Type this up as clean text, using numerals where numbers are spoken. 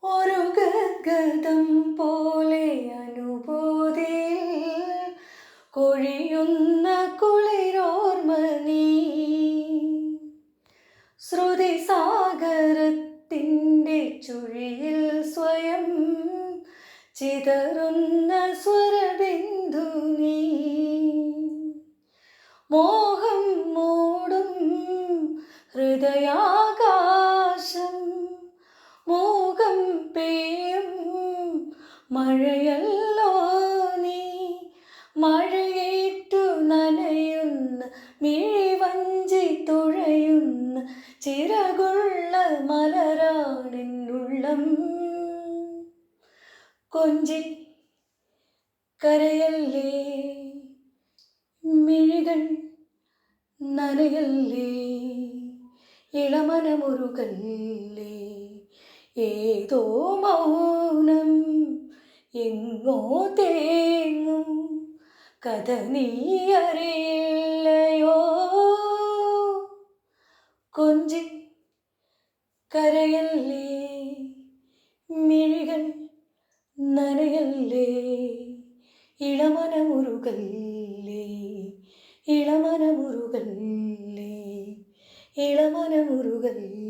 ഒരു ഗദ്ഗതം പോലെ അനുഭൂതിയിൽ കൊഴിയുന്ന കുളിരോർമ്മ നീ. ശ്രുതിസാഗരത്തിൻ്റെ ചുഴിയിൽ സ്വയം ചിതറുന്ന സ്വരബിന്ദു നീ. മോഹം മൂടും ഹൃദയാകാശം മൂകം പെയ്യും മഴയല്ലോ നീ. മഴയേറ്റു നനയുന്ന മിഴിവഞ്ചി തുഴയുന്ന ചിറകുള്ള മലരാണെന്നുള്ളം. കൊഞ്ചി കരയല്ലേ, മിഴികൾ നനയല്ലേ, ഇളമനമുരുകല്ലേ. ഏതോ മൗനം എങ്ങോ തേങ്ങും കഥ നീ അറിയില്ലയോ. കൊഞ്ചി കരയല്ലേ, മിഴികൾ നനയല്ലേ, ഇളമനമുരുകല്ലേ, ഇളമനമുരുകല്ലേ, ഇളമനമുരുകല്ലേ.